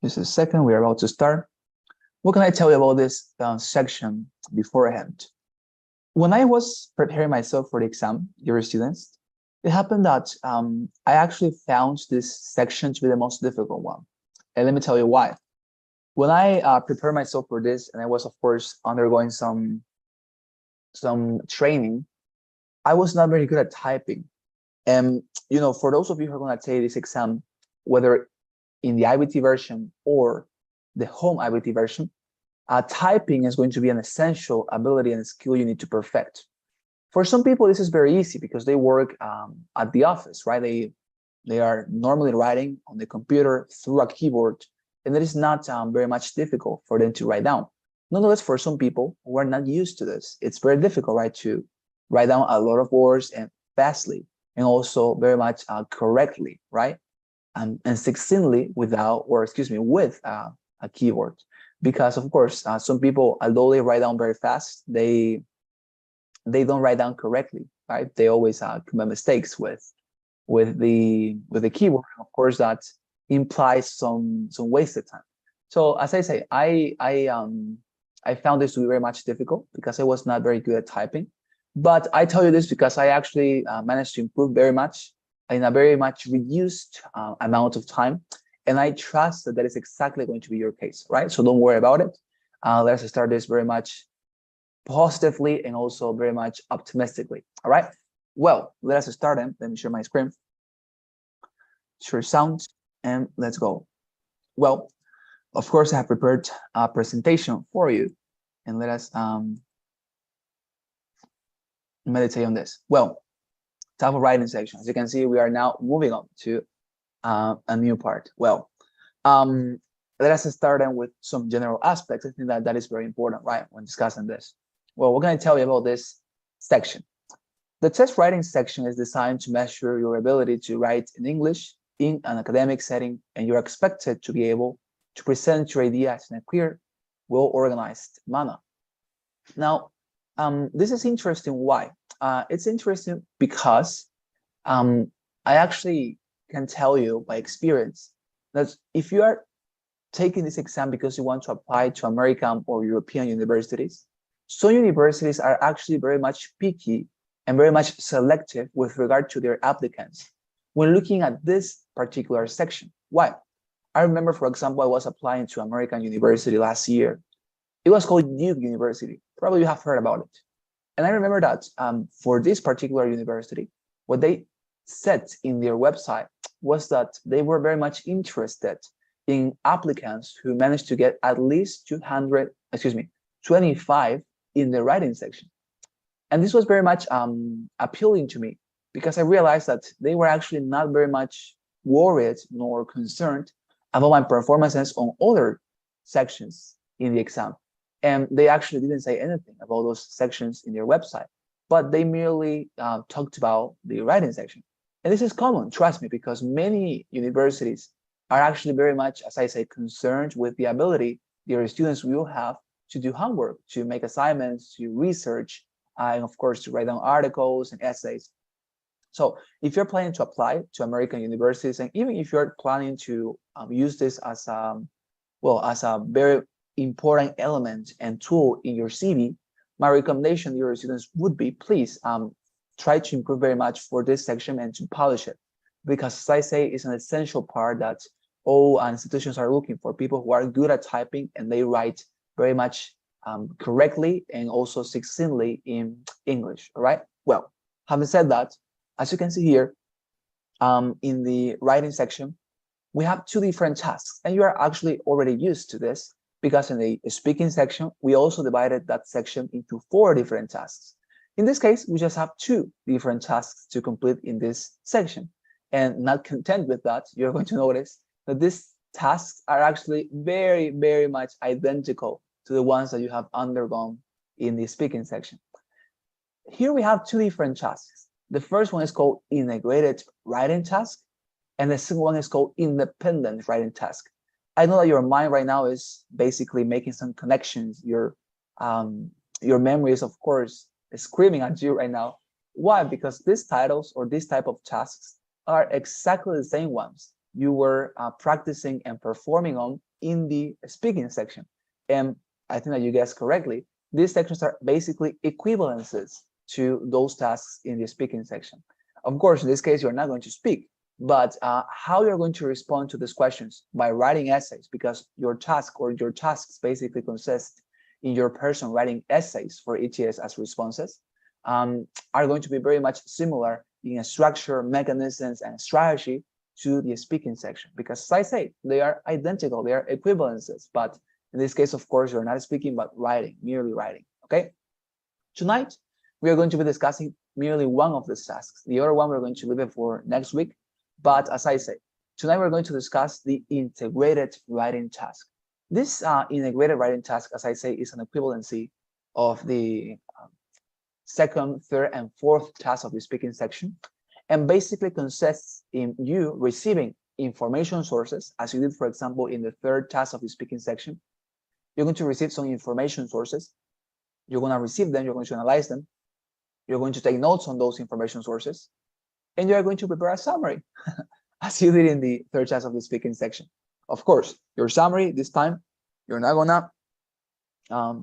Just a second, we are about to start. What can I tell you about this section beforehand? When I was preparing myself for the exam, dear students, it happened that I actually found this section to be the most difficult one. And let me tell you why. When I prepared myself for this, and I was, of course, undergoing some training, I was not very good at typing. And, for those of you who are going to take this exam, whether in the IBT version or the home IBT version, typing is going to be an essential ability and skill you need to perfect. For some people, this is very easy because they work at the office, right? They are normally writing on the computer through a keyboard, and it is not very much difficult for them to write down. Nonetheless, for some people who are not used to this, it's very difficult, right, to write down a lot of words and fastly, and also very much correctly, right? And succinctly with a keyboard. Because of course, some people, although they write down very fast, they don't write down correctly, right? They always commit mistakes with the keyboard. Of course, that implies some wasted time. So as I say, I found this to be very much difficult because I was not very good at typing. But I tell you this because I actually managed to improve very much in a very much reduced amount of time. And I trust that is exactly going to be your case, right? So don't worry about it. Let's start this very much positively and also very much optimistically, all right? Well, let us start then. Let me share my screen. Share sound, and let's go. Well, of course, I have prepared a presentation for you, and let us meditate on this. Well, type of writing section. As you can see, we are now moving on to a new part. Well, let us start then with some general aspects. I think that is very important, right, when discussing this. Well, what can I tell you about this section? The test writing section is designed to measure your ability to write in English in an academic setting, and you're expected to be able to present your ideas in a clear, well-organized manner. Now, this is interesting. Why? It's interesting because I actually can tell you by experience that if you are taking this exam because you want to apply to American or European universities, some universities are actually very much picky and very much selective with regard to their applicants when looking at this particular section. Why? I remember, for example, I was applying to American University last year. It was called Duke University. Probably you have heard about it. And I remember that for this particular university, what they said in their website was that they were very much interested in applicants who managed to get at least 25 in the writing section. And this was very much appealing to me because I realized that they were actually not very much worried nor concerned about my performances on other sections in the exam. And they actually didn't say anything about those sections in their website, but they merely talked about the writing section. And this is common, trust me, because many universities are actually very much, as I say, concerned with the ability their students will have to do homework, to make assignments, to research, and of course, to write down articles and essays. So if you're planning to apply to American universities, and even if you're planning to use this as a very important element and tool in your CV, my recommendation to your students would be, please try to improve very much for this section and to polish it. Because as I say, it's an essential part that all institutions are looking for, people who are good at typing and they write very much correctly and also succinctly in English, all right? Well, having said that, as you can see here, in the writing section, we have two different tasks, and you are actually already used to this because in the speaking section, we also divided that section into 4 different tasks. In this case, we just have 2 different tasks to complete in this section. And not content with that, you're going to notice that these tasks are actually very, very much identical to the ones that you have undergone in the speaking section. Here we have 2 different tasks. The first one is called integrated writing task, and the second one is called independent writing task. I know that your mind right now is basically making some connections. Your memory is, of course, screaming at you right now. Why? Because these titles or these type of tasks are exactly the same ones you were practicing and performing on in the speaking section. And I think that you guessed correctly. These sections are basically equivalences to those tasks in the speaking section. Of course, in this case, you're not going to speak, but how you're going to respond to these questions by writing essays, because your task or your tasks basically consist in your person writing essays for ETS as responses, are going to be very much similar in a structure, mechanisms, and strategy to the speaking section. Because as I say, they are identical, they are equivalences. But in this case, of course, you're not speaking, but writing, merely writing, okay? Tonight, we are going to be discussing merely one of these tasks. The other one we're going to leave it for next week. But as I say, tonight we're going to discuss the integrated writing task. This integrated writing task, as I say, is an equivalency of the second, third, and fourth task of the speaking section, and basically consists in you receiving information sources, as you did, for example, in the third task of the speaking section. You're going to receive some information sources. You're going to receive them, you're going to analyze them, you're going to take notes on those information sources, and you're going to prepare a summary, as you did in the third task of the speaking section. Of course, your summary this time, you're not gonna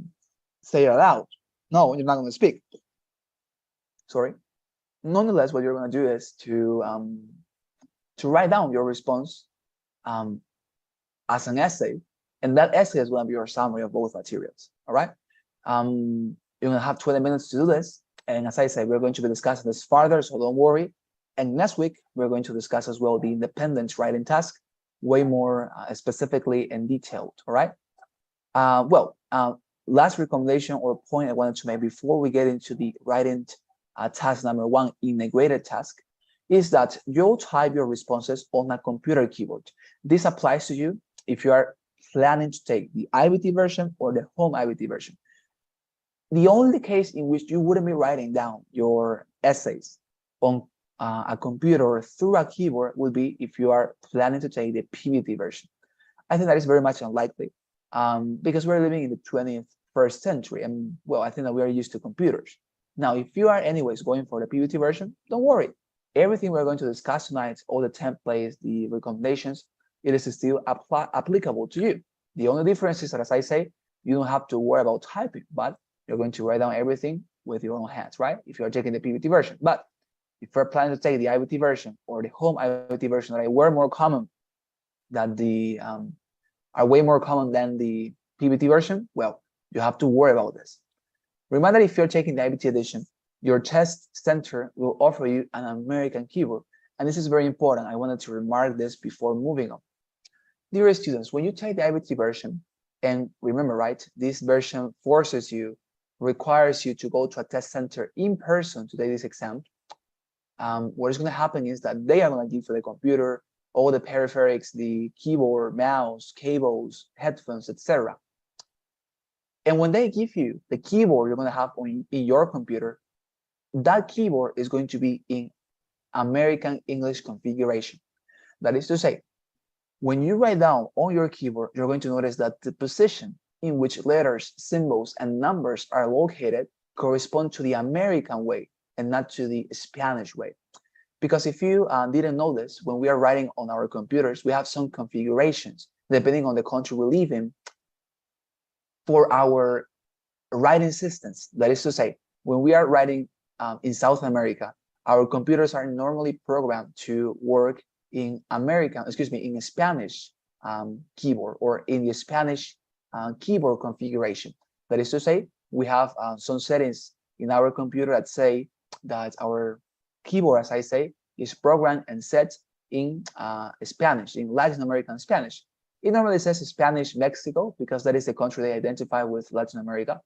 say it aloud. No, you're not gonna speak. Sorry. Nonetheless, what you're gonna do is to write down your response as an essay, and that essay is gonna be your summary of both materials. All right. You're gonna have 20 minutes to do this, and as I said, we're going to be discussing this further, so don't worry. And next week, we're going to discuss as well the independent writing task, way more specifically and detailed, all right? Last recommendation or point I wanted to make before we get into the writing task number one, integrated task, is that you'll type your responses on a computer keyboard. This applies to you if you are planning to take the IBT version or the home IBT version. The only case in which you wouldn't be writing down your essays on a computer or through a keyboard would be if you are planning to take the PBT version. I think that is very much unlikely because we're living in the 21st century, and well, I think that we are used to computers. Now, if you are anyways going for the PBT version, don't worry. Everything we're going to discuss tonight, all the templates, the recommendations, it is still applicable to you. The only difference is that, as I say, you don't have to worry about typing, but you're going to write down everything with your own hands, right? If you're taking the PBT version. But if you're planning to take the IBT version or the home IBT version that are more common than the are way more common than the PBT version, well, you have to worry about this. Remember that if you're taking the IBT edition, your test center will offer you an American keyboard. And this is very important. I wanted to remark this before moving on. Dear students, when you take the IBT version, and remember, right, this version requires you to go to a test center in person to take this exam. What is going to happen is that they are going to give you the computer, all the peripherals, the keyboard, mouse, cables, headphones, etc. And when they give you the keyboard you're going to have in your computer, that keyboard is going to be in American English configuration. That is to say, when you write down on your keyboard, you're going to notice that the position in which letters, symbols, and numbers are located correspond to the American way and not to the Spanish way. Because if you didn't know this, when we are writing on our computers, we have some configurations depending on the country we live in for our writing systems. That is to say, when we are writing in South America, our computers are normally programmed to work in in Spanish keyboard or in the Spanish keyboard configuration. That is to say, we have some settings in our computer that say that our keyboard, as I say, is programmed and set in Spanish, in Latin American Spanish. It normally says Spanish Mexico because that is the country they identify with Latin America.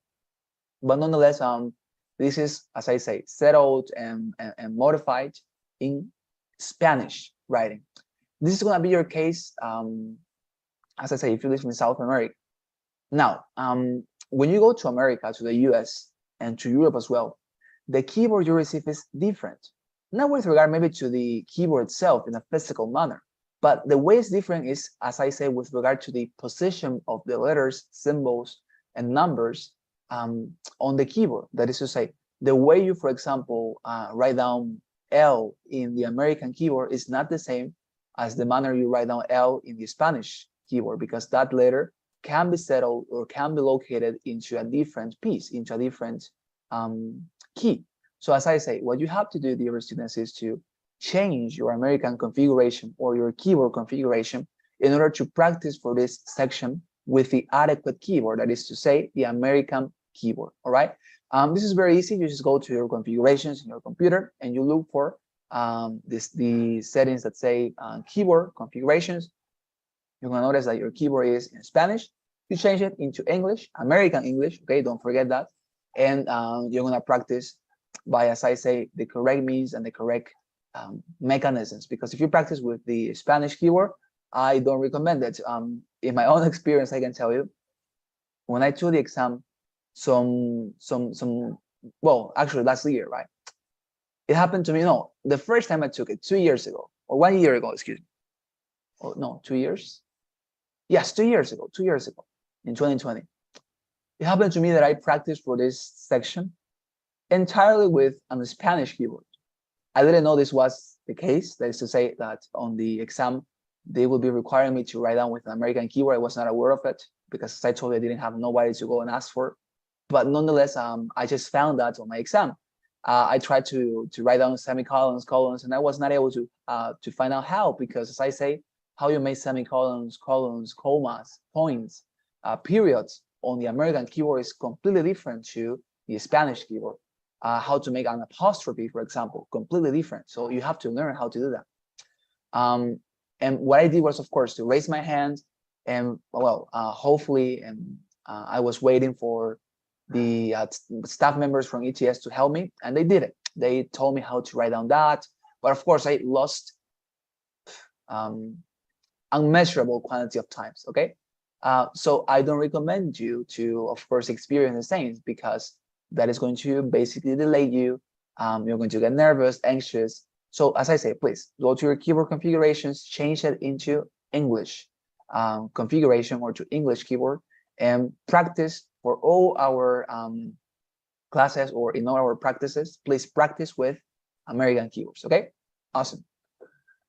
But nonetheless, this is, as I say, settled and modified in Spanish writing. This is going to be your case, as I say, if you live in South America. Now, when you go to America, to the US, and to Europe as well, the keyboard you receive is different. Not with regard maybe to the keyboard itself in a physical manner, but the way it's different is, as I say, with regard to the position of the letters, symbols, and numbers on the keyboard. That is to say, the way you, for example, write down L in the American keyboard is not the same as the manner you write down L in the Spanish keyboard, because that letter can be settled or can be located into a different piece, into a different key. So as I say, what you have to do, dear students, is to change your American configuration or your keyboard configuration in order to practice for this section with the adequate keyboard, that is to say, the American keyboard, all right? This is very easy. You just go to your configurations in your computer and you look for the settings that say keyboard configurations. You're gonna notice that your keyboard is in Spanish. You change it into English, American English, okay? Don't forget that. And you're gonna practice by, as I say, the correct means and the correct mechanisms. Because if you practice with the Spanish keyboard, I don't recommend it. In my own experience, I can tell you, when I took the exam, well, actually last year, right? It happened to me, no, the first time I took it 2 years ago, or 1 year ago, excuse me. Oh, no, 2 years? Yes, 2 years ago, in 2020. It happened to me that I practiced for this section entirely with a Spanish keyboard. I didn't know this was the case. That is to say that on the exam, they will be requiring me to write down with an American keyboard. I was not aware of it because, as I told you, I didn't have nobody to go and ask for. But nonetheless, I just found that on my exam. I tried to write down semicolons, colons, and I was not able to find out how, because as I say, how you make semicolons, colons, commas, points, periods on the American keyboard is completely different to the Spanish keyboard. How to make an apostrophe, for example, completely different. So you have to learn how to do that. And what I did was, of course, to raise my hand and, well, hopefully, and I was waiting for the staff members from ETS to help me, and they did it. They told me how to write down that, but of course I lost unmeasurable quantity of times, okay? So I don't recommend you to, of course, experience the same, because that is going to basically delay you. You're going to get nervous, anxious. So as I say, please go to your keyboard configurations, change it into English configuration or to English keyboard, and practice for all our classes or in all our practices. Please practice with American keyboards, okay? Awesome.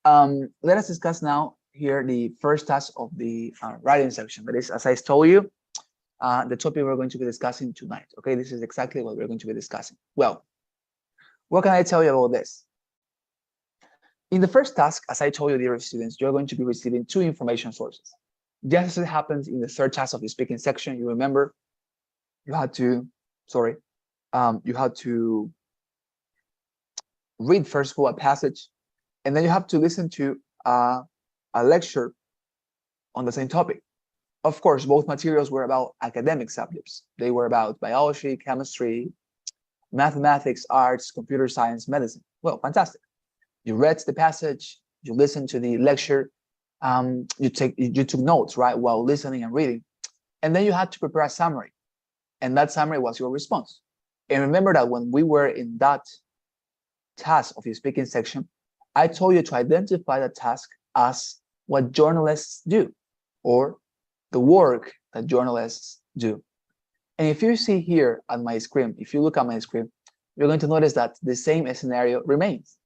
Let us discuss now here the first task of the writing section. That is, as I told you, the topic we're going to be discussing tonight, okay? This is exactly what we're going to be discussing. Well, what can I tell you about this? In the first task, as I told you, dear students, you're going to be receiving 2 information sources. Just as it happens in the third task of the speaking section, you remember you had to, you had to read first of all a passage, and then you have to listen to a lecture on the same topic. Of course, both materials were about academic subjects. They were about biology, chemistry, mathematics, arts, computer science, medicine. Well, fantastic. You read the passage, you listened to the lecture, you took notes, right, while listening and reading, and then you had to prepare a summary, and that summary was your response. And remember that when we were in that task of the speaking section, I told you to identify the task as what journalists do, or the work that journalists do. And if you see here at my screen, if you look at my screen, you're going to notice that the same scenario remains.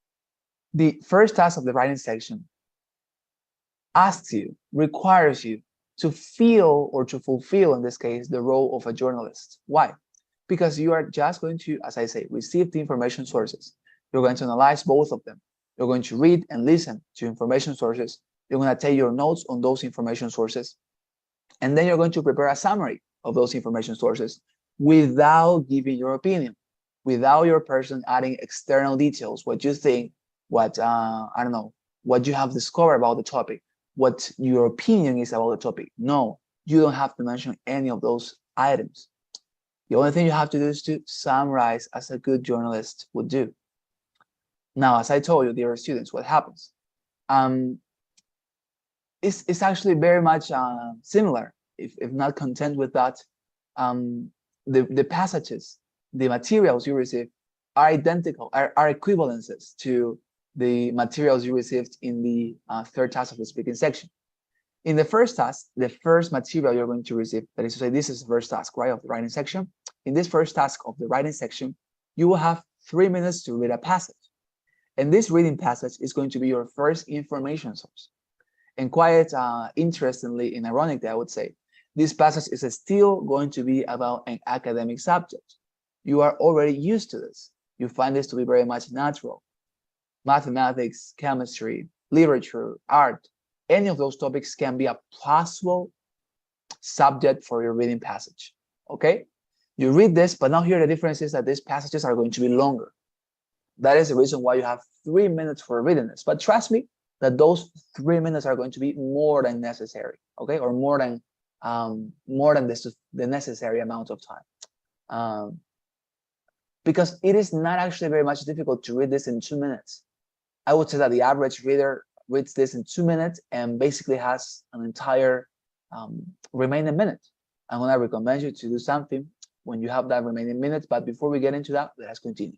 The first task of the writing section asks you, requires you to feel or to fulfill, in this case, the role of a journalist. Why? Because you are just going to, as I say, receive the information sources. You're going to analyze both of them. You're going to read and listen to information sources. You're going to take your notes on those information sources. And then you're going to prepare a summary of those information sources without giving your opinion, without your person adding external details, what you think, what, I don't know, what you have discovered about the topic, what your opinion is about the topic. No, you don't have to mention any of those items. The only thing you have to do is to summarize as a good journalist would do. Now, as I told you, dear students, what happens? It's actually very much similar, if not content with that. The passages, the materials you receive are identical, are equivalences to the materials you received in the third task of the speaking section. In the first task, the first material you're going to receive, that is to say, this is the first task, right, of the writing section. In this first task of the writing section, you will have 3 minutes to read a passage. And this reading passage is going to be your first information source. And quite interestingly and ironically, I would say, this passage is still going to be about an academic subject. You are already used to this. You find this to be very much natural. Mathematics, chemistry, literature, art, any of those topics can be a possible subject for your reading passage. Okay? You read this, but now here the difference is that these passages are going to be longer. That is the reason why you have 3 minutes for reading this. But trust me that those 3 minutes are going to be more than necessary, okay? Or more than the necessary amount of time. Because it is not actually very much difficult to read this in 2 minutes. I would say that the average reader reads this in 2 minutes and basically has an entire remaining minute. I'm going to recommend you to do something when you have that remaining minute. But before we get into that, let us continue.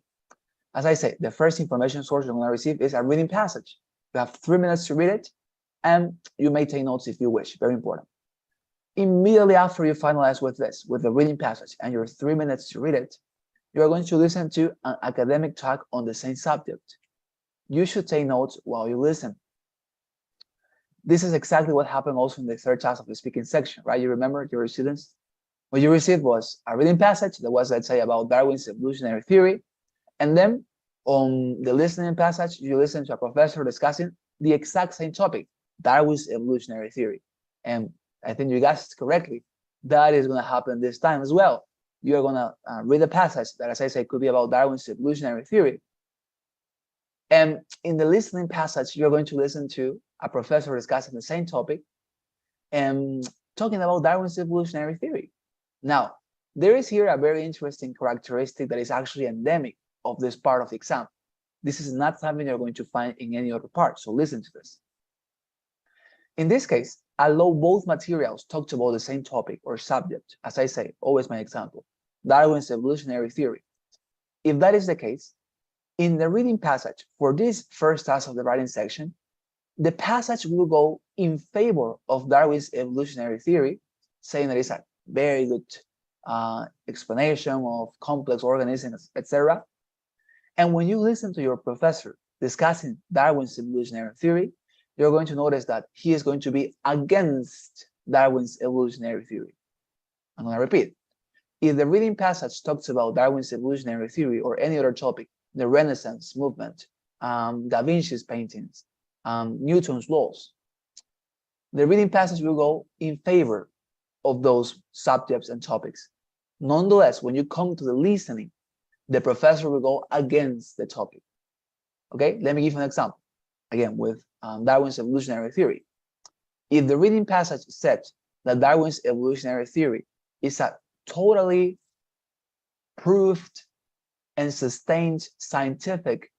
As I say, the first information source you're going to receive is a reading passage. You have 3 minutes to read it, and you may take notes if you wish. Very important. Immediately after you finalize with this, with the reading passage and your 3 minutes to read it, you are going to listen to an academic talk on the same subject. You should take notes while you listen. This is exactly what happened also in the third task of the speaking section, right? You remember, your students? What you received was a reading passage that was, let's say, about Darwin's evolutionary theory. And then on the listening passage, you listen to a professor discussing the exact same topic, Darwin's evolutionary theory. And I think you guessed correctly. That is going to happen this time as well. You are going to read a passage that, as I say, could be about Darwin's evolutionary theory. And in the listening passage, you're going to listen to a professor discussing the same topic and talking about Darwin's evolutionary theory. Now, there is here a very interesting characteristic that is actually endemic of this part of the exam. This is not something you're going to find in any other part, so listen to this. In this case, although both materials talked about the same topic or subject, as I say, always my example, Darwin's evolutionary theory. If that is the case, in the reading passage for this first task of the writing section, the passage will go in favor of Darwin's evolutionary theory, saying that it's a very good explanation of complex organisms, etc. And when you listen to your professor discussing Darwin's evolutionary theory, you're going to notice that he is going to be against Darwin's evolutionary theory. I'm going to repeat. If the reading passage talks about Darwin's evolutionary theory or any other topic, the Renaissance movement, Da Vinci's paintings, Newton's laws, the reading passage will go in favor of those subjects and topics. Nonetheless, when you come to the listening, the professor will go against the topic. Okay, let me give you an example. Again, with Darwin's evolutionary theory. If the reading passage said that Darwin's evolutionary theory is a totally proved and sustained scientific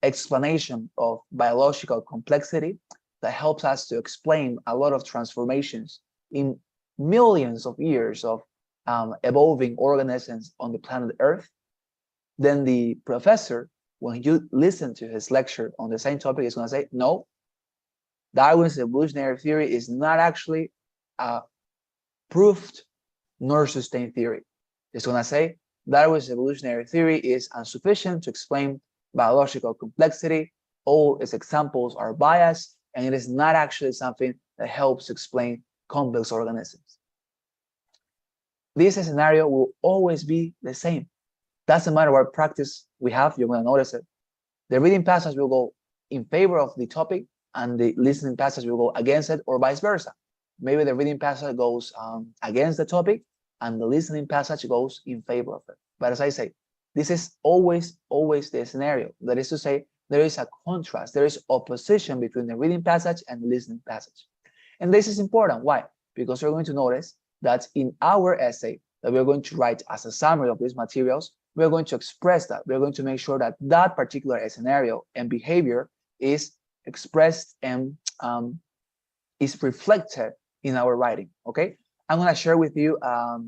explanation of biological complexity that helps us to explain a lot of transformations in millions of years of evolving organisms on the planet Earth, then the professor, when you listen to his lecture on the same topic, is going to say, no, Darwin's evolutionary theory is not actually a proved nor sustained theory. It's going to say Darwin's evolutionary theory is insufficient to explain biological complexity. All its examples are biased, and it is not actually something that helps explain complex organisms. This scenario will always be the same. Doesn't matter what practice we have, you're going to notice it. The reading passage will go in favor of the topic, and the listening passage will go against it, or vice versa. Maybe the reading passage goes against the topic, and the listening passage goes in favor of it. But as I say, this is always the scenario. That is to say, there is a contrast, there is opposition between the reading passage and the listening passage. And this is important. Why? Because you're going to notice that in our essay that we're going to write as a summary of these materials, we're going to express that. We're going to make sure that that particular scenario and behavior is expressed and is reflected in our writing. Okay, I'm going to share with you a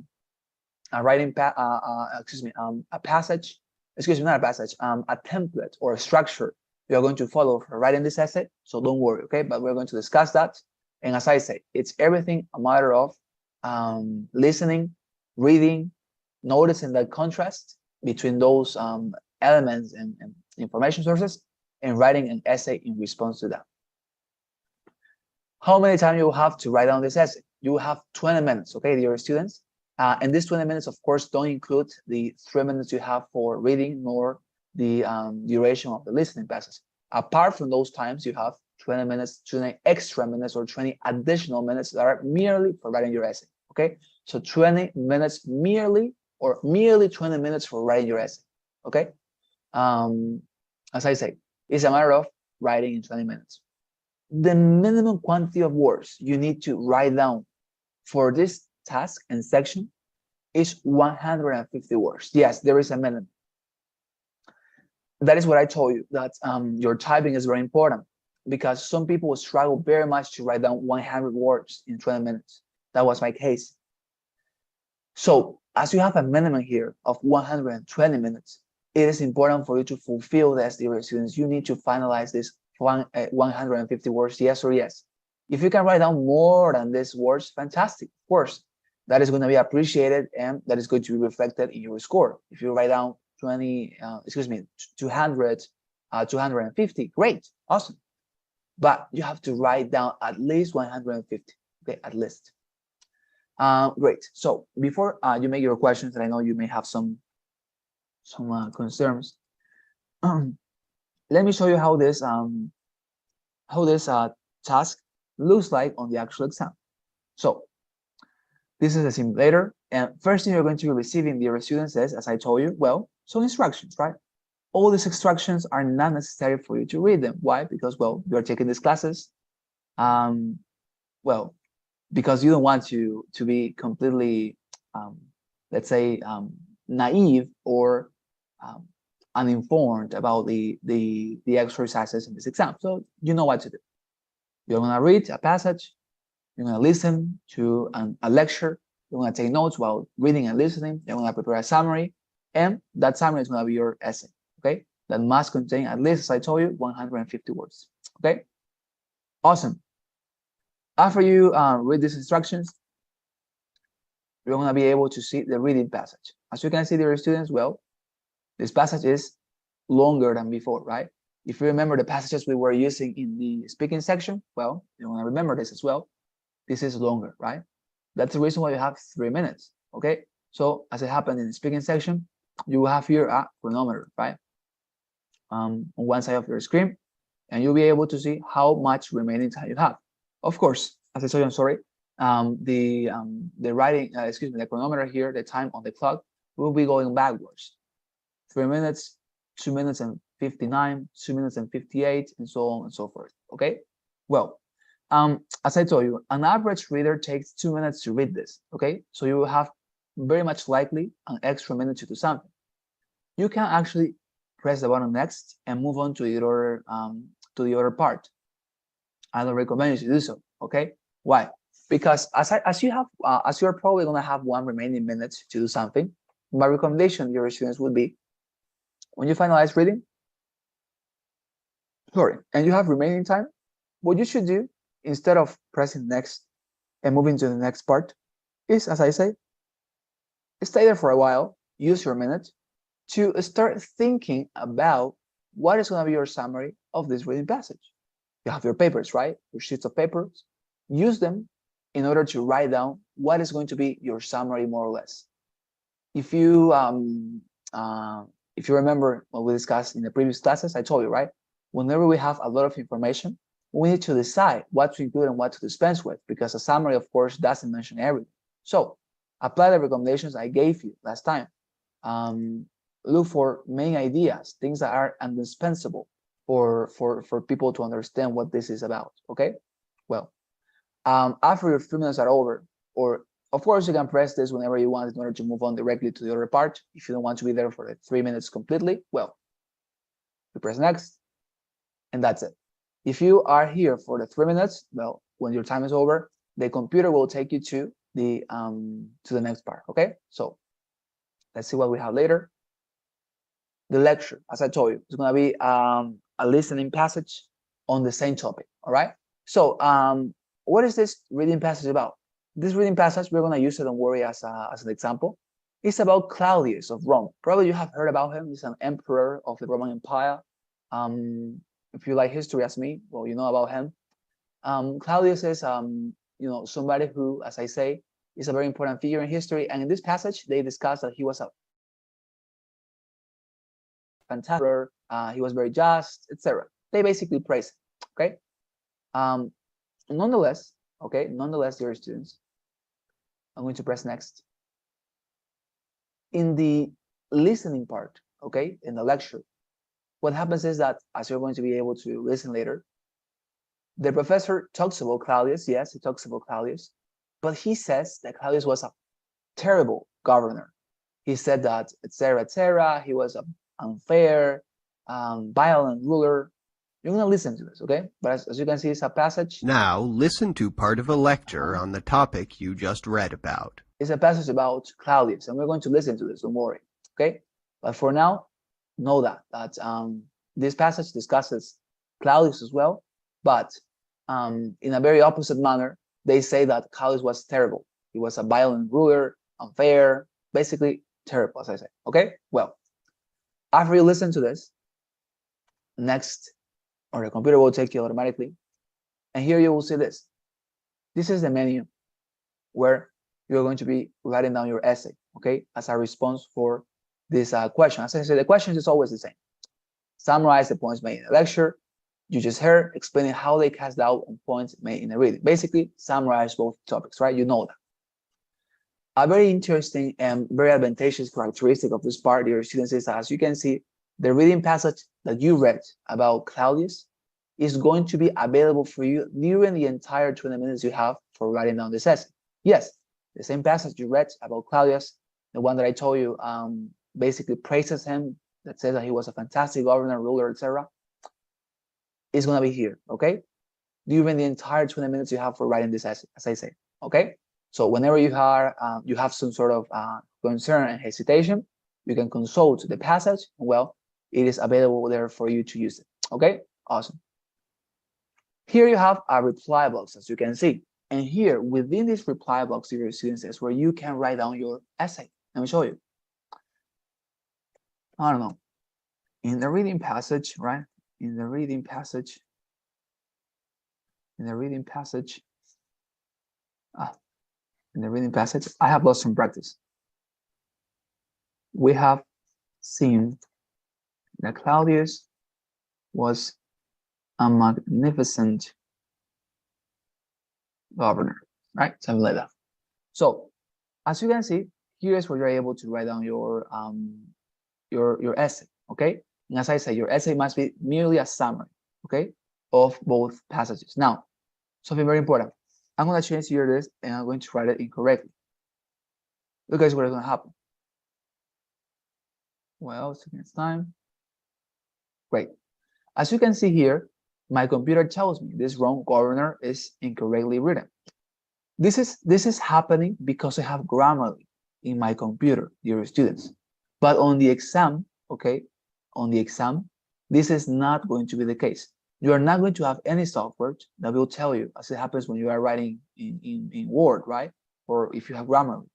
template or a structure we are going to follow for writing this essay. So don't worry, okay? But we're going to discuss that. And as I say, it's everything a matter of listening, reading, noticing that contrast between those elements and information sources, and writing an essay in response to that. how many times you have to write down this essay? You have 20 minutes, okay, dear students? And these 20 minutes, of course, don't include the 3 minutes you have for reading nor the duration of the listening passage. Apart from those times, you have 20 minutes, 20 extra minutes, or 20 additional minutes that are merely for writing your essay, okay? So 20 minutes merely, or merely 20 minutes for writing your essay, okay? As I say, it's a matter of writing in 20 minutes. The minimum quantity of words you need to write down for this task and section is 150 words. Yes, there is a minimum. That is what I told you, that your typing is very important, because some people will struggle very much to write down 100 words in 20 minutes. That was my case. So as you have a minimum here of 120 minutes, it is important for you to fulfill this, dear students. You need to finalize this 150 words, yes or yes. If you can write down more than these words, fantastic, of course. That is going to be appreciated, and that is going to be reflected in your score. If you write down 200, 250, great, awesome. But you have to write down at least 150, okay, at least. Great. So before you make your questions, and I know you may have some concerns, let me show you how this task looks like on the actual exam. So this is a simulator, and first thing you're going to be receiving, dear students, is, as I told you, well, some instructions, right? All these instructions are not necessary for you to read them. Why? Because, well, you're taking these classes. Well, because you don't want to be completely, let's say, naive or uninformed about the exercises in this exam. So you know what to do. You're going to read a passage. You're going to listen to a lecture. You're going to take notes while reading and listening. You're going to prepare a summary, and that summary is going to be your essay, okay? That must contain, at least, as I told you, 150 words, okay? Awesome. After you read these instructions, you're going to be able to see the reading passage. As you can see, dear students, well, this passage is longer than before, right? If you remember the passages we were using in the speaking section, well, you're going to remember this as well. This is longer, right? That's the reason why you have 3 minutes, okay? So as it happened in the speaking section, you will have here a chronometer, right? On one side of your screen, and you'll be able to see how much remaining time you have. Of course, as I told you, I'm sorry, the writing, excuse me, the chronometer here, the time on the clock will be going backwards. 3 minutes, 2 minutes and 59, 2 minutes and 58, and so on and so forth, okay? Well, as I told you, an average reader takes 2 minutes to read this, okay? So you will have very much likely an extra minute to do something. You can actually press the button next and move on to the other part. I don't recommend you to do so, okay? Why? Because as you're probably gonna have 1 remaining minute to do something, my recommendation to your students would be, when you finalize reading, and you have remaining time, what you should do, instead of pressing next and moving to the next part, is, as I say, stay there for a while, use your minute to start thinking about what is going to be your summary of this reading passage. You have your papers, right? Your sheets of papers. Use them in order to write down what is going to be your summary, more or less. If you remember what we discussed in the previous classes, I told you, right? Whenever we have a lot of information, we need to decide what to include and what to dispense with, because a summary, of course, doesn't mention everything. So apply the recommendations I gave you last time. Look for main ideas, things that are indispensable for people to understand what this is about, okay? Well, after your 3 minutes are over, or of course you can press this whenever you want in order to move on directly to the other part. If you don't want to be there for the 3 minutes completely, well, you press next, and that's it. If you are here for the 3 minutes, well, when your time is over, the computer will take you to the next part, okay? So let's see what we have later. The lecture, as I told you, is going to be a listening passage on the same topic, all right? So what is this reading passage about? This reading passage, we're going to use it, don't worry, as an example. It's about Claudius of Rome. Probably you have heard about him. He's an emperor of the Roman Empire. If you like history as me, well, you know about him. Claudius is, somebody who, as I say, is a very important figure in history. And in this passage, they discuss that he was a fantastic, he was very just, etc. They basically praise him. Okay. Nonetheless, dear students, I'm going to press next. In the listening part, okay, in the lecture, what happens is that, as you're going to be able to listen later, the professor talks about Claudius. Yes, he talks about Claudius, but he says that Claudius was a terrible governor. He said that, etc., etc. He was an unfair, violent ruler. You're going to listen to this, okay? But as you can see, it's a passage. Now listen to part of a lecture on the topic you just read about. It's a passage about Claudius, and we're going to listen to this, don't worry, okay? But for now, know that this passage discusses Claudius as well, but in a very opposite manner. They say that Claudius was terrible. He was a violent ruler, unfair, basically terrible, as I say, okay? Well, after you listen to this, next, or the computer will take you automatically, and here you will see this. This is the menu where you're going to be writing down your essay, okay, as a response for this question. As I said, the question is always the same. Summarize the points made in the lecture you just heard, explaining how they cast doubt on points made in the reading. Basically, summarize both topics, right? You know that. A very interesting and very advantageous characteristic of this part, dear students, is, as you can see, the reading passage that you read about Claudius is going to be available for you during the entire 20 minutes you have for writing down this essay. Yes, the same passage you read about Claudius, the one that I told you, basically praises him, that says that he was a fantastic governor, ruler, etc., is going to be here, okay? During the entire 20 minutes you have for writing this essay, as I say, okay? So whenever you have some sort of concern and hesitation, you can consult the passage. Well, it is available there for you to use it, okay? Awesome. Here you have a reply box, as you can see. And here, within this reply box, dear students, is where you can write down your essay. Let me show you. I don't know. In the reading passage, right? In the reading passage, I have lost some practice. We have seen that Claudius was a magnificent governor, right? Something like that. So, as you can see, here is where you're able to write down your essay, okay? And as I say, your essay must be merely a summary, okay, of both passages. Now, something very important. I'm going to change here this, and I'm going to write it incorrectly. Look, guys, what is going to happen. Well, it's time. Great. As you can see here, my computer tells me this wrong governor is incorrectly written. This is happening because I have Grammarly in my computer, dear students. But on the exam, okay, this is not going to be the case. You are not going to have any software that will tell you, as it happens when you are writing in Word, right? Or if you have Grammarly.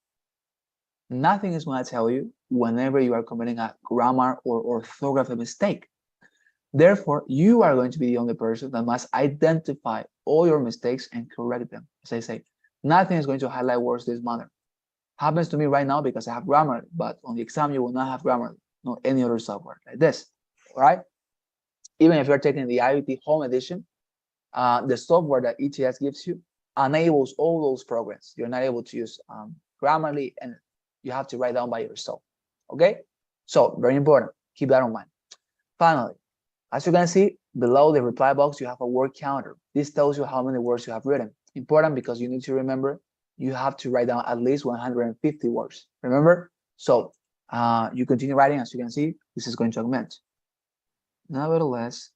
Nothing is going to tell you whenever you are committing a grammar or orthography mistake. Therefore, you are going to be the only person that must identify all your mistakes and correct them. As I say, nothing is going to highlight words this manner. Happens to me right now because I have Grammarly, but on the exam you will not have Grammarly, no any other software like this, all right? Even if you're taking the IUT Home Edition, the software that ETS gives you enables all those programs. You're not able to use Grammarly, and you have to write down by yourself, okay? So, very important, keep that in mind. Finally, as you can see, below the reply box, you have a word counter. This tells you how many words you have written. Important because you need to remember, you have to write down at least 150 words, remember? So, you continue writing, as you can see, this is going to augment. Nevertheless,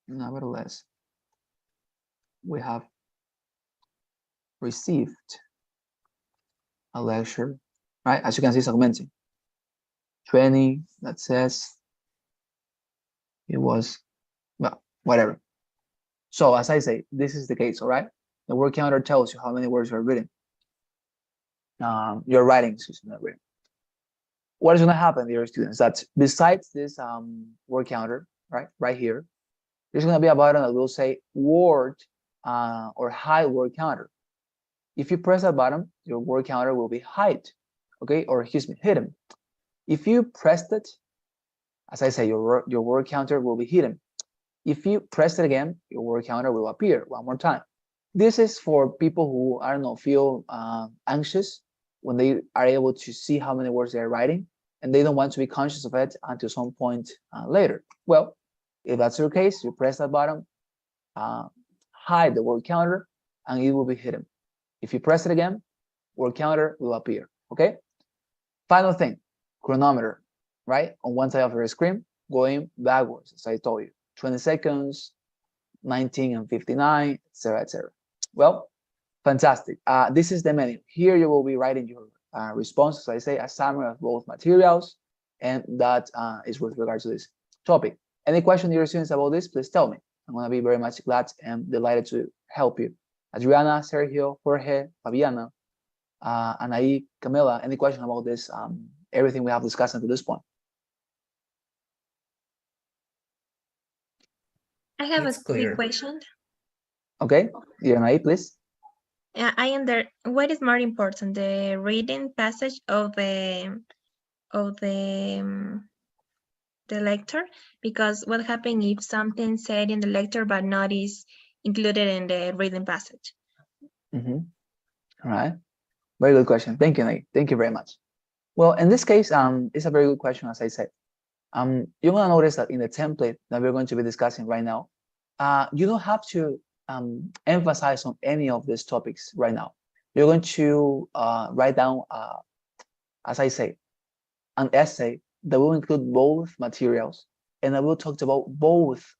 we have received a lecture, right? As you can see, it's augmenting. 20, that says it was, well, whatever. So as I say, this is the case, all right? The word counter tells you how many words you're writing. You're writing, excuse me, not written. What is going to happen, dear students? That besides this word counter, right here, there's going to be a button that will say word or hide word counter. If you press that button, your word counter will be hide, okay, or excuse me, hidden. If you pressed it, as I say, your word counter will be hidden. If you press it again, your word counter will appear one more time. This is for people who, I don't know, feel anxious when they are able to see how many words they're writing, and they don't want to be conscious of it until some point later. Well, if that's your case, you press that button, hide the word counter, and it will be hidden. If you press it again, word counter will appear, okay? Final thing, chronometer, right? On one side of your screen, going backwards, as I told you, 20 seconds, 19 and 59, etc., etc. Well, fantastic. This is the menu. Here you will be writing your responses, I say, a summary of both materials, and that is with regard to this topic. Any question, dear students, about this, please tell me. I'm going to be very much glad and delighted to help you. Adriana, Sergio, Jorge, Fabiana, Anaí, Camila, any question about this, everything we have discussed until this point? I have It's a clear. quick question. Okay, dear Anaí, please. What is more important, the reading passage of the lecture? Because what happens if something said in the lecture but not is included in the reading passage? All right, very good question. Thank you, Anaí. Thank you very much. Well, in this case, it's a very good question, as I said. You're going to notice that in the template that we're going to be discussing right now, you don't have to emphasize on any of these topics right now. You're going to write down, as I say, an essay that will include both materials, and I will talk about both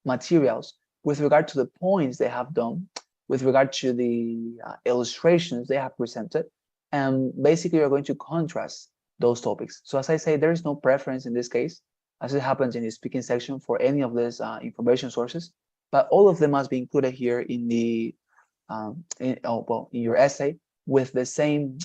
materials with regard to the points they have done, with regard to the illustrations they have presented, and basically you're going to contrast those topics. So as I say, there is no preference in this case, as it happens in the speaking section for any of these information sources, but all of them must be included here in the in your essay with the same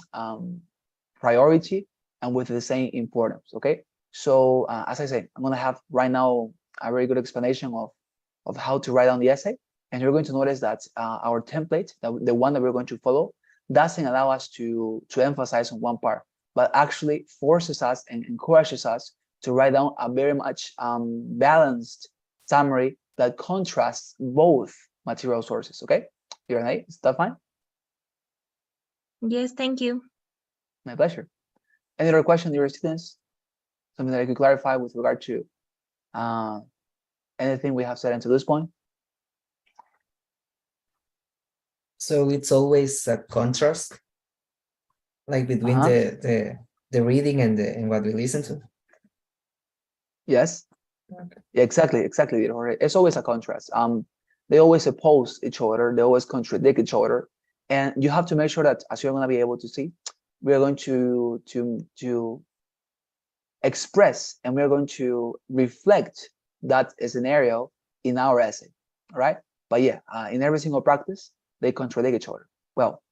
priority and with the same importance. Okay, so as I say, I'm going to have right now a very good explanation of how to write down the essay, and you're going to notice that our template, the one that we're going to follow, doesn't allow us to emphasize on one part, but actually forces us and encourages us to write down a very much balanced summary that contrasts both material sources. Okay, you're right? Is that fine? Yes, thank you. My pleasure. Any other question, dear students? Something that I could clarify with regard to anything we have said until this point? So it's always a contrast, like between the reading and what we listen to. Yes. Okay. Yeah, exactly. It's always a contrast. They always oppose each other. They always contradict each other, and you have to make sure that, as you're going to be able to see, we are going to express and we are going to reflect that scenario in our essay. All right. But yeah, in every single practice, they contradict each other. Well,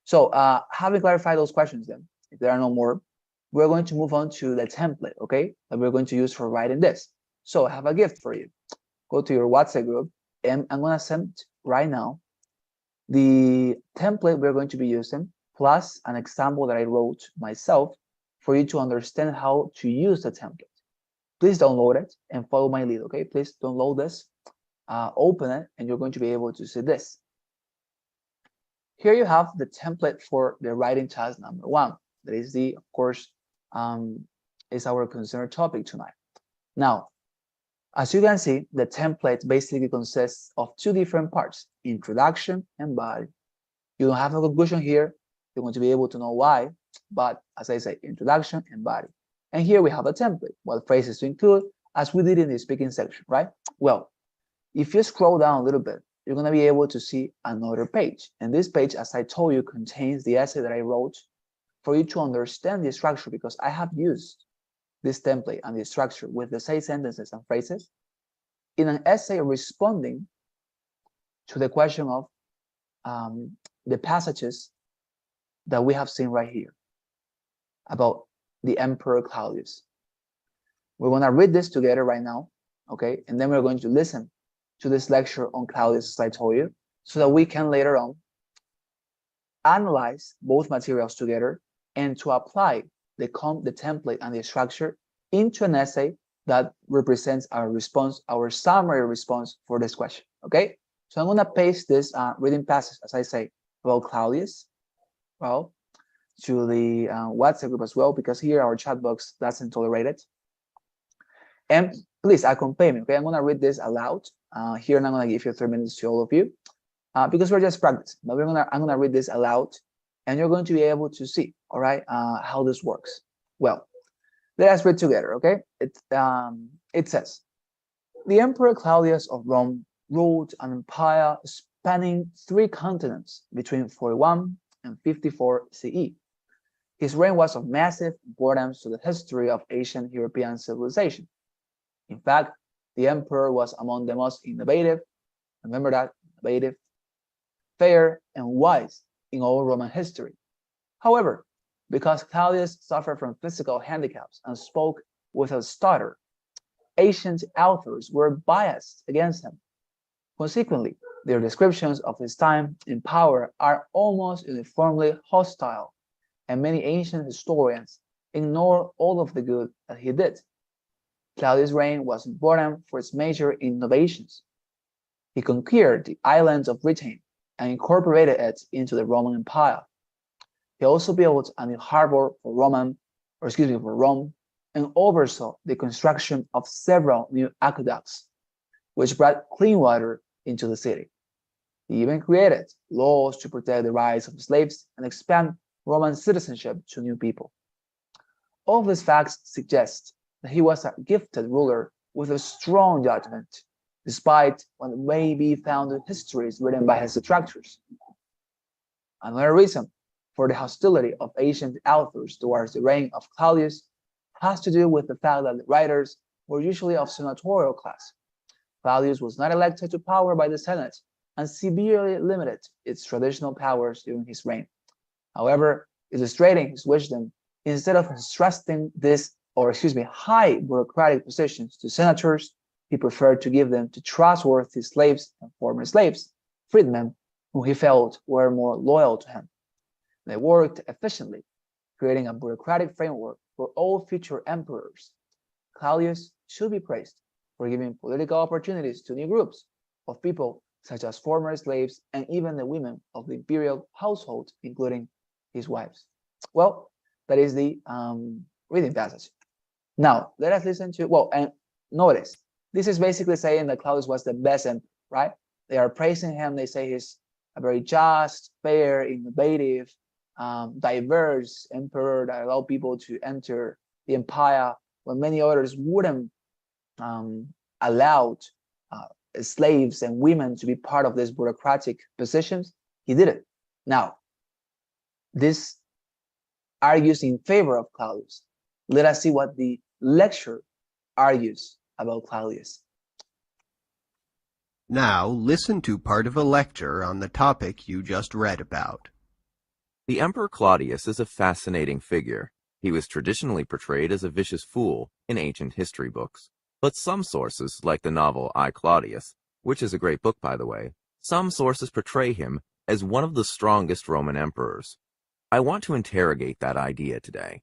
so having clarified those questions, then, if there are no more, we're going to move on to the template, okay, that we're going to use for writing this. So I have a gift for you. Go to your WhatsApp group, and I'm going to send right now the template we're going to be using, plus an example that I wrote myself for you to understand how to use the template. Please download it and follow my lead, okay? Please download this, open it, and you're going to be able to see this. Here you have the template for the writing task number 1. That is the, of course, is our concerned topic tonight. Now, as you can see, the template basically consists of 2 different parts, introduction and body. You don't have a conclusion here. You're going to be able to know why, but as I say, introduction and body. And here we have a template, what phrases to include, as we did in the speaking section, right? Well, if you scroll down a little bit, you're going to be able to see another page. And this page, as I told you, contains the essay that I wrote for you to understand the structure, because I have used this template and the structure with the same sentences and phrases in an essay responding to the question of the passages that we have seen right here about the Emperor Claudius. We're going to read this together right now, okay? And then we're going to listen to this lecture on Claudius, as I told you, so that we can later on analyze both materials together and to apply the template and the structure into an essay that represents our response, our summary response for this question, okay? So I'm gonna paste this reading passage, as I say, about Claudius, well, to the WhatsApp group as well, because here our chat box doesn't tolerate it. And please accompany me, okay? I'm gonna read this aloud here, and I'm gonna give you 3 minutes to all of you, because we're just practicing, but I'm gonna read this aloud, and you're going to be able to see, all right, how this works. Well, let us read together, okay? It says, the Emperor Claudius of Rome ruled an empire spanning 3 continents between 41 and 54 CE. His reign was of massive importance to the history of ancient European civilization. In fact, the emperor was among the most innovative, remember that, innovative, fair, and wise in all Roman history. However, because Claudius suffered from physical handicaps and spoke with a stutter, ancient authors were biased against him. Consequently, their descriptions of his time in power are almost uniformly hostile, and many ancient historians ignore all of the good that he did. Claudius' reign was important for its major innovations. He conquered the islands of Britain and incorporated it into the Roman Empire. He also built a new harbor for Rome, and oversaw the construction of several new aqueducts, which brought clean water into the city. He even created laws to protect the rights of slaves and expand Roman citizenship to new people. All these facts suggest that he was a gifted ruler with a strong judgment, despite what may be found in histories written by his detractors. Another reason for the hostility of ancient authors towards the reign of Claudius has to do with the fact that the writers were usually of senatorial class. Claudius was not elected to power by the Senate and severely limited its traditional powers during his reign. However, illustrating his wisdom, instead of entrusting high bureaucratic positions to senators, he preferred to give them to trustworthy slaves and former slaves, freedmen, whom he felt were more loyal to him. They worked efficiently, creating a bureaucratic framework for all future emperors. Claudius should be praised for giving political opportunities to new groups of people, such as former slaves and even the women of the imperial household, including his wives. Well, that is the reading passage. Now, let us listen to, and notice, this is basically saying that Claudius was the best emperor, right? They are praising him. They say he's a very just, fair, innovative, diverse emperor that allowed people to enter the empire when many others wouldn't allow slaves and women to be part of these bureaucratic positions. He did it. Now, this argues in favor of Claudius. Let us see what the lecture argues about Claudius. Now listen to part of a lecture on the topic you just read about. The Emperor Claudius is a fascinating figure. He was traditionally portrayed as a vicious fool in ancient history books. But some sources, like the novel I, Claudius, which is a great book by the way, some sources portray him as one of the strongest Roman emperors. I want to interrogate that idea today.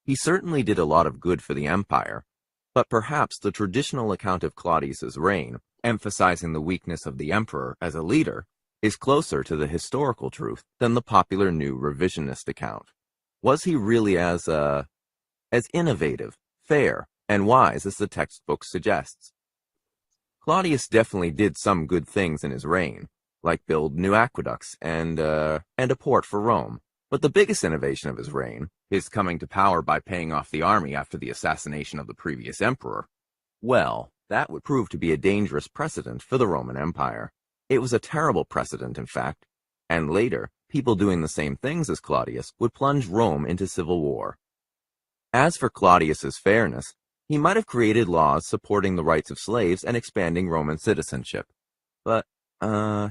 He certainly did a lot of good for the empire, but perhaps the traditional account of Claudius's reign, emphasizing the weakness of the emperor as a leader, is closer to the historical truth than the popular new revisionist account. Was he really as innovative, fair, and wise as the textbook suggests? Claudius definitely did some good things in his reign, like build new aqueducts and a port for Rome. But the biggest innovation of his reign, his coming to power by paying off the army after the assassination of the previous emperor, well, that would prove to be a dangerous precedent for the Roman Empire. It was a terrible precedent, in fact, and later, people doing the same things as Claudius would plunge Rome into civil war. As for Claudius's fairness, he might have created laws supporting the rights of slaves and expanding Roman citizenship. But,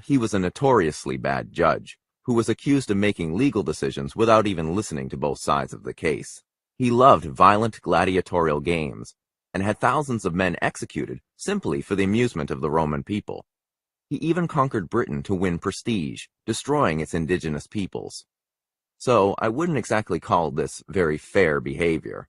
he was a notoriously bad judge, who was accused of making legal decisions without even listening to both sides of the case. He loved violent gladiatorial games, and had thousands of men executed simply for the amusement of the Roman people. He even conquered Britain to win prestige, destroying its indigenous peoples. So I wouldn't exactly call this very fair behavior.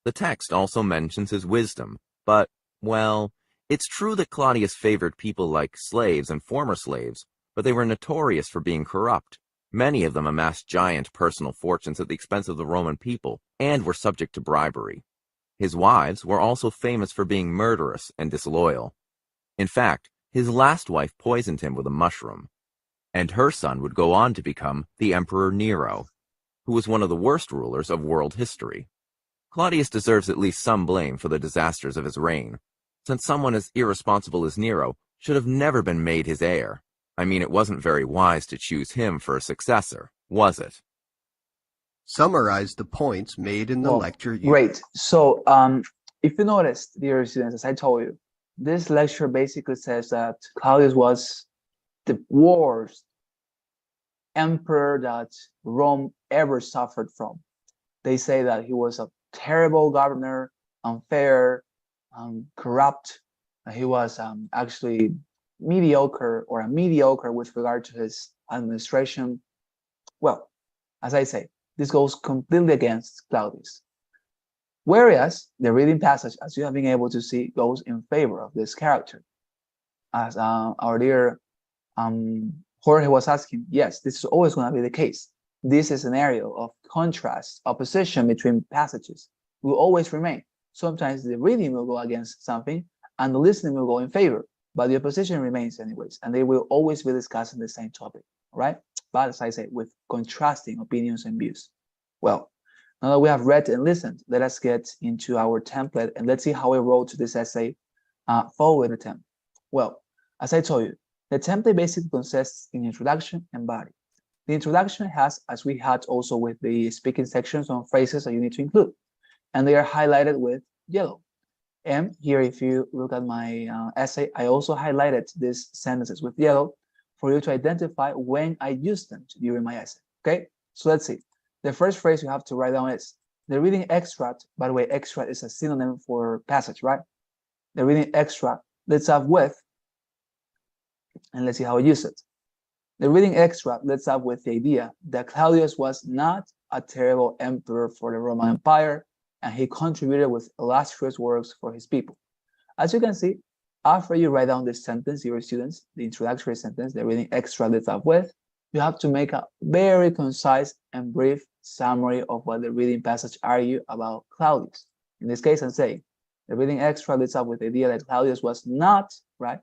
The text also mentions his wisdom, but, well, it's true that Claudius favored people like slaves and former slaves, but they were notorious for being corrupt. Many of them amassed giant personal fortunes at the expense of the Roman people and were subject to bribery. His wives were also famous for being murderous and disloyal. In fact, his last wife poisoned him with a mushroom, and her son would go on to become the Emperor Nero, who was one of the worst rulers of world history. Claudius deserves at least some blame for the disasters of his reign, since someone as irresponsible as Nero should have never been made his heir. I mean, it wasn't very wise to choose him for a successor, was it? Summarize the points made in the Well, lecture. Great. So, if you noticed, dear students, as I told you, this lecture basically says that Claudius was the worst emperor that Rome ever suffered from. They say that he was a terrible governor, unfair, corrupt. He was actually mediocre with regard to his administration. Well, as I say, this goes completely against Claudius. Whereas the reading passage, as you have been able to see, goes in favor of this character. As our dear Jorge was asking, yes, this is always going to be the case. This is an area of contrast, opposition between passages will always remain. Sometimes the reading will go against something and the listening will go in favor, but the opposition remains anyways, and they will always be discussing the same topic, right? But as I say, with contrasting opinions and views. Well, now that we have read and listened, let us get into our template and let's see how we wrote to this essay following the template. Well, as I told you, the template basically consists in introduction and body. The introduction has, as we had also with the speaking section, some phrases that you need to include, and they are highlighted with yellow. And here, if you look at my essay, I also highlighted these sentences with yellow for you to identify when I used them during my essay, okay? So let's see. The first phrase you have to write down is the reading extract. By the way, extract is a synonym for passage, right? The reading extract, let's have with, and let's see how I use it. The reading extract lets up with the idea that Claudius was not a terrible emperor for the Roman Empire, and he contributed with illustrious works for his people. As you can see, after you write down this sentence, dear students, the introductory sentence, the reading extract lets up with, you have to make a very concise and brief summary of what the reading passage argues about Claudius. In this case, I'm saying the reading extract lets up with the idea that Claudius was not, right,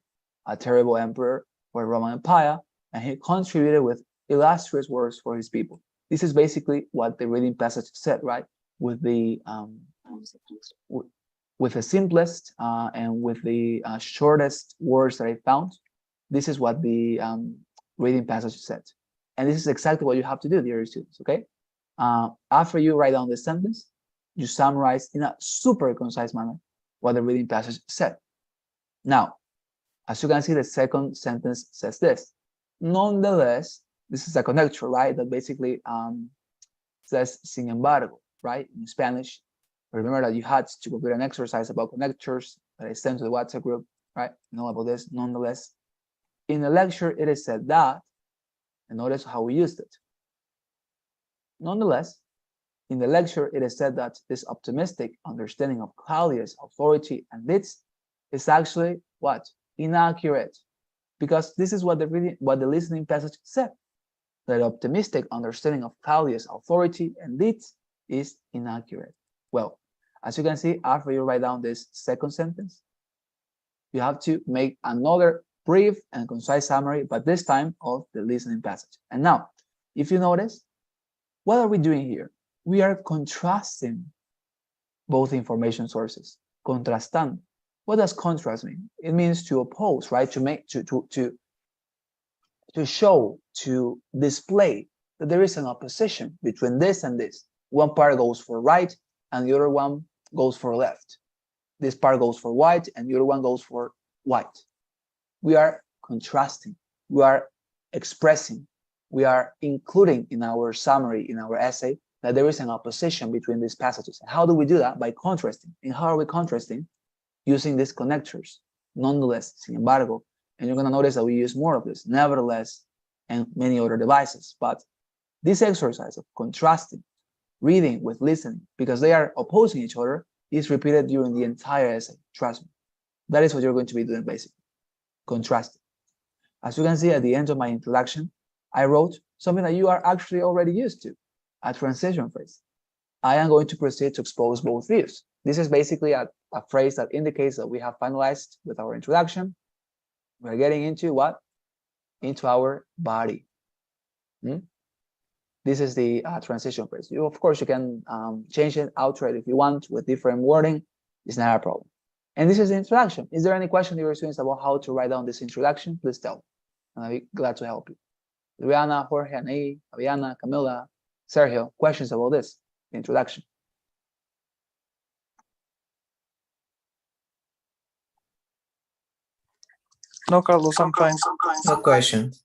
a terrible emperor for the Roman Empire, and he contributed with illustrious works for his people. This is basically what the reading passage said, right? With the simplest and with the shortest words that I found, this is what the reading passage said. And this is exactly what you have to do, dear students, okay? After you write down the sentence, you summarize in a super concise manner what the reading passage said. Now, as you can see, the second sentence says this. Nonetheless, this is a connector, right? That basically says sin embargo, right? In Spanish. Remember that you had to complete an exercise about connectors that I sent to the WhatsApp group, right? You know about this. Nonetheless, in the lecture, it is said that, and notice how we used it. Nonetheless, in the lecture, it is said that this optimistic understanding of Claudius' authority and deeds is actually what? Inaccurate. Because this is what the listening passage said. That optimistic understanding of Claudius' authority and deeds is inaccurate. Well, as you can see, after you write down this second sentence, you have to make another brief and concise summary, but this time of the listening passage. And now, if you notice, what are we doing here? We are contrasting both information sources. Contrastando. What does contrast mean? It means to oppose, right? To show, to display that there is an opposition between this and this. One part goes for right and the other one goes for left. This part goes for white and the other one goes for white. We are contrasting, we are expressing, we are including in our summary, in our essay, that there is an opposition between these passages. How do we do that? By contrasting. And how are we contrasting? Using these connectors. Nonetheless, sin embargo, and you're going to notice that we use more of this, nevertheless, and many other devices. But this exercise of contrasting reading with listening, because they are opposing each other, is repeated during the entire essay. Trust me. That is what you're going to be doing basically. Contrasting. As you can see at the end of my introduction, I wrote something that you are actually already used to, a transition phrase. I am going to proceed to expose both views. This is basically a phrase that indicates that we have finalized with our introduction. We're getting into what? Into our body. This is the transition phrase. You, of course, you can change it, alter it if you want with different wording. It's not a problem. And this is the introduction. Is there any question, dear students, about how to write down this introduction? Please tell me. And I'll be glad to help you. Adriana, Jorge, Anaí, Fabiana, Camila, Sergio, questions about this introduction? No, Carlos, I'm fine. No questions.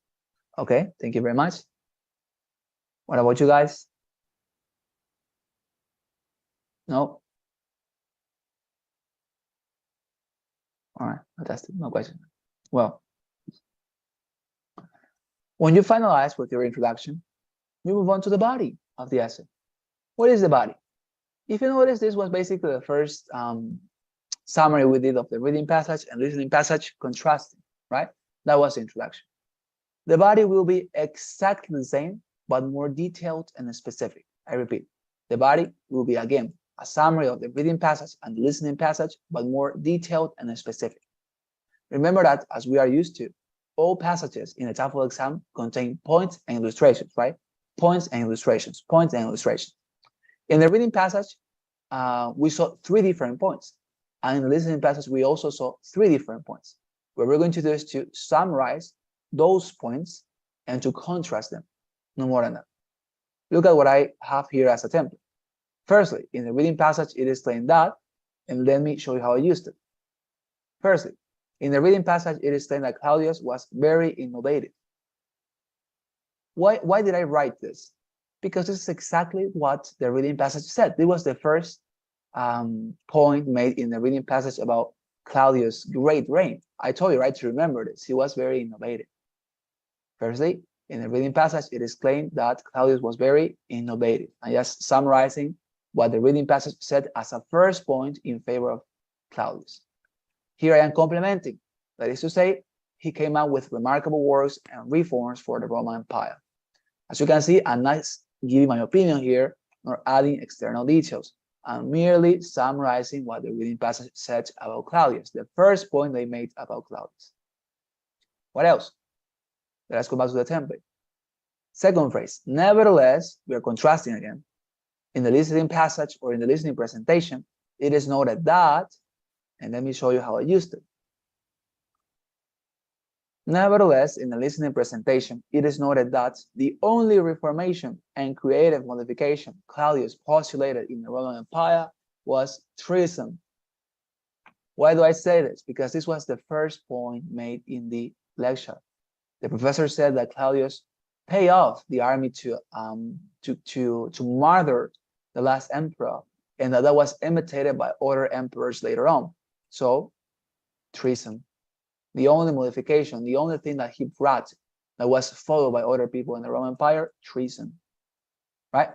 Okay, thank you very much. What about you guys? No? All right, fantastic. No question. Well, when you finalize with your introduction, you move on to the body of the essay. What is the body? If you notice, this was basically the first summary we did of the reading passage and listening passage, contrasting, right? That was the introduction. The body will be exactly the same, but more detailed and specific. I repeat, the body will be, again, a summary of the reading passage and the listening passage, but more detailed and specific. Remember that, as we are used to, all passages in a TOEFL exam contain points and illustrations, right? Points and illustrations, points and illustrations. In the reading passage, we saw 3 different points. And in the listening passage, we also saw 3 different points. What we're going to do is to summarize those points and to contrast them, no more than that. Look at what I have here as a template. Firstly, in the reading passage, it is saying that, and let me show you how I used it. Firstly, in the reading passage, it is saying that Claudius was very innovative. Why did I write this? Because this is exactly what the reading passage said. It was the first point made in the reading passage about Claudius' great reign. I told you, right, to remember this. He was very innovative. Firstly, in the reading passage, it is claimed that Claudius was very innovative. I'm just summarizing what the reading passage said as a first point in favor of Claudius. Here I am complementing. That is to say, he came out with remarkable works and reforms for the Roman Empire. As you can see, I'm not giving my opinion here, nor adding external details. I'm merely summarizing what the reading passage said about Claudius, the first point they made about Claudius. What else? Let's go back to the template. Second phrase, nevertheless, we are contrasting again. In the listening passage or in the listening presentation, it is noted that, and let me show you how I used it. Nevertheless, in the listening presentation, it is noted that the only reformation and creative modification Claudius postulated in the Roman Empire was treason. Why do I say this? Because this was the first point made in the lecture. The professor said that Claudius paid off the army to murder the last emperor, and that was imitated by other emperors later on. So, treason. The only modification, the only thing that he brought that was followed by other people in the Roman Empire, treason, right?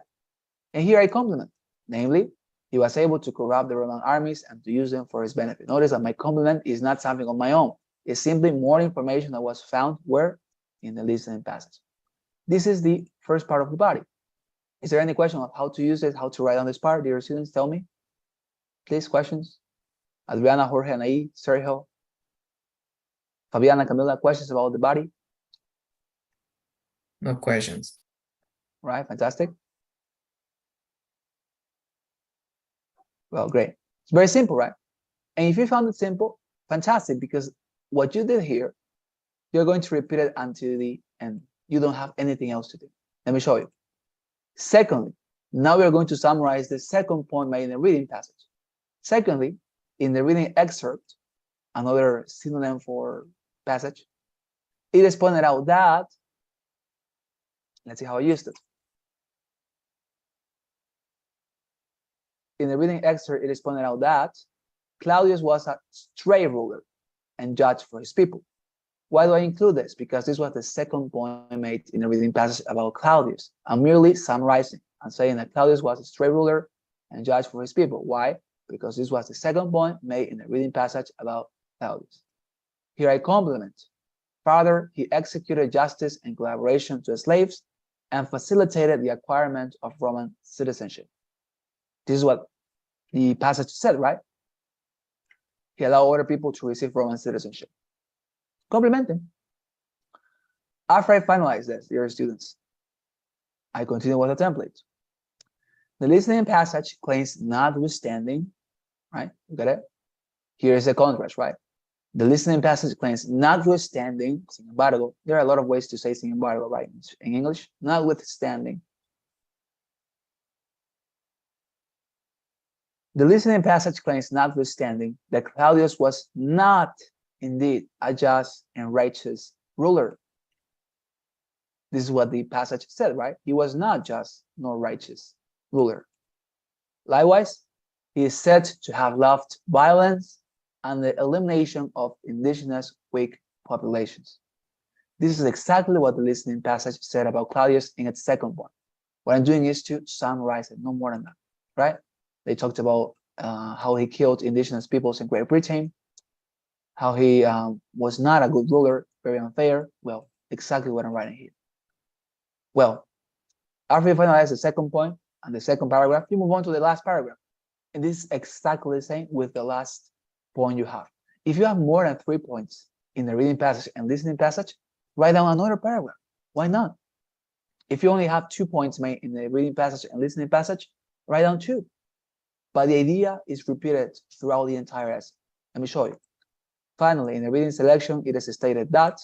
And here I compliment, namely, he was able to corrupt the Roman armies and to use them for his benefit. Notice that my compliment is not something on my own. It's simply more information that was found where? In the listening passage. This is the first part of the body. Is there any question of how to use it, how to write on this part? Dear students, tell me. Please, questions? Adriana, Jorge, Anaí, Sergio, Fabiana, Camila, questions about the body? No questions. Right, fantastic. Well, great. It's very simple, right? And if you found it simple, fantastic, because what you did here, you're going to repeat it until the end. You don't have anything else to do. Let me show you. Secondly, now we are going to summarize the second point made in the reading passage. Secondly, in the reading excerpt, another synonym for passage, it is pointed out that, let's see how I used it. in the reading excerpt, it is pointed out that Claudius was a stray ruler and judge for his people. Why do I include this? Because this was the second point made in the reading passage about Claudius. I'm merely summarizing and saying that Claudius was a stray ruler and judge for his people. Why? Because this was the second point made in the reading passage about Claudius. Here I complement. Further, he executed justice and collaboration to slaves and facilitated the acquirement of Roman citizenship. This is what the passage said, right? He allowed other people to receive Roman citizenship. Complementing. After I finalize this, dear students, I continue with the template. The listening passage claims notwithstanding, right? You got it? Here's a contrast, right? The listening passage claims notwithstanding, sin embargo. There are a lot of ways to say sin embargo, right? In English, notwithstanding. The listening passage claims notwithstanding that Claudius was not indeed a just and righteous ruler. This is what the passage said, right? He was not just nor righteous ruler. Likewise, he is said to have loved violence and the elimination of indigenous weak populations. This is exactly what the listening passage said about Claudius in its second point. What I'm doing is to summarize it, no more than that, right? They talked about how he killed indigenous peoples in Great Britain, how he was not a good ruler, very unfair. Well, exactly what I'm writing here. Well, after you finalize the second point and the second paragraph, you move on to the last paragraph. And this is exactly the same with the last point you have. If you have more than 3 points in the reading passage and listening passage, write down another paragraph. Why not? If you only have 2 points made in the reading passage and listening passage, write down 2. But the idea is repeated throughout the entire essay. Let me show you. Finally, in the reading selection, it is stated that,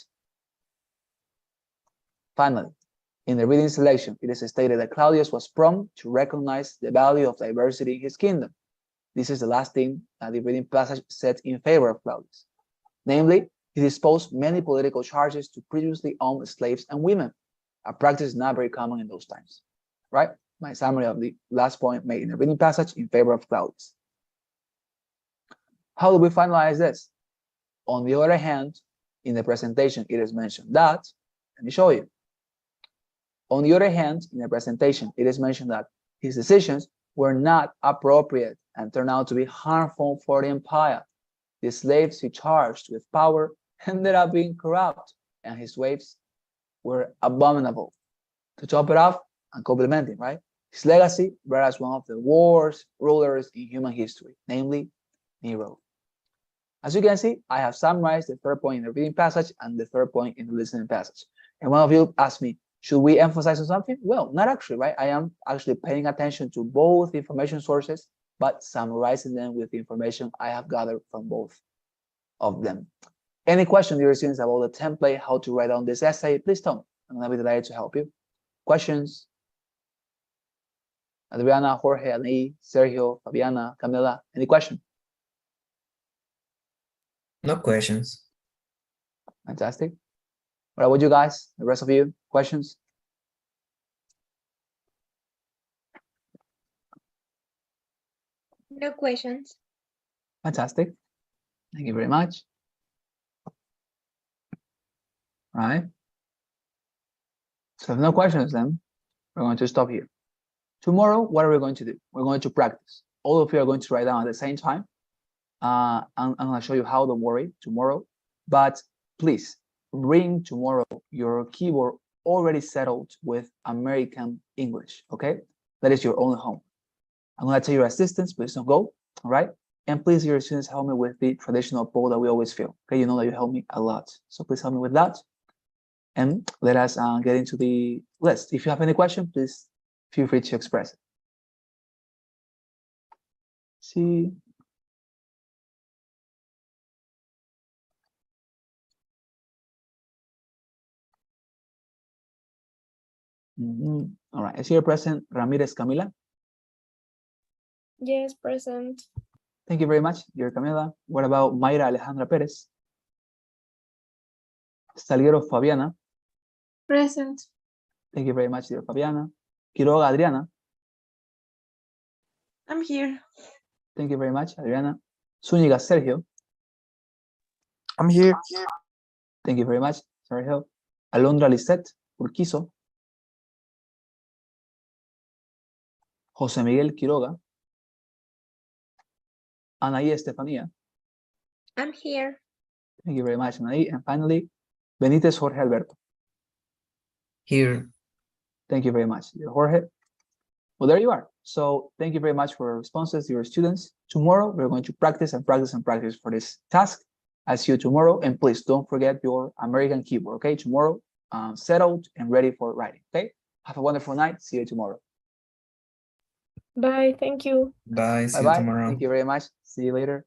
Claudius was prompt to recognize the value of diversity in his kingdom. This is the last thing that the reading passage said in favor of Claudius. Namely, he disposed many political charges to previously owned slaves and women, a practice not very common in those times, right? My summary of the last point made in the reading passage in favor of Claudius. How do we finalize this? On the other hand, in the presentation, it is mentioned that, let me show you. On the other hand, in the presentation, it is mentioned that his decisions were not appropriate and turned out to be harmful for the empire. The slaves he charged with power ended up being corrupt, and his ways were abominable. To top it off and complement it, right? His legacy brought us one of the worst rulers in human history, namely Nero. As you can see, I have summarized the third point in the reading passage and the third point in the listening passage. And one of you asked me, should we emphasize on something? Well, not actually, right? I am actually paying attention to both information sources, but summarizing them with the information I have gathered from both of them. Any questions, dear students, about the template, how to write down this essay, please tell me. I'm going to be delighted to help you. Questions? Adriana, Jorge, Ani, Sergio, Fabiana, Camila, any question? No questions. Fantastic. What about you guys? The rest of you, questions? No questions. Fantastic. Thank you very much. All right. So if no questions, then we're going to stop here. Tomorrow, what are we going to do? We're going to practice. All of you are going to write down at the same time. I'm going to show you how, don't worry, tomorrow. But please bring tomorrow your keyboard already settled with American English, okay? That is your only home. I'm going to tell your assistants, please don't go, all right? And please, your students, help me with the traditional poll that we always feel, okay? You know that you help me a lot. So please help me with that. And let us get into the list. If you have any question, please feel free to express it. See. All right, is here present Ramirez Camila? Yes, present. Thank you very much, dear Camila. What about Mayra Alejandra Perez? Salguero Fabiana? Present. Thank you very much, dear Fabiana. Quiroga Adriana? I'm here. Thank you very much, Adriana. Zúñiga Sergio. I'm here. Thank you very much, Sergio. Alondra Lisette Urquizo. José Miguel Quiroga. Anaí Estefanía. I'm here. Thank you very much, Anaí. And finally, Benítez Jorge Alberto. Here. Thank you very much, dear Jorge. Well, there you are. So thank you very much for your responses, dear students. Tomorrow, we're going to practice and practice and practice for this task. I'll see you tomorrow. And please don't forget your American keyboard, okay? Tomorrow, settled and ready for writing, okay? Have a wonderful night. See you tomorrow. Bye. Thank you. Bye. See you Bye-bye. tomorrow. Thank you very much. See you later.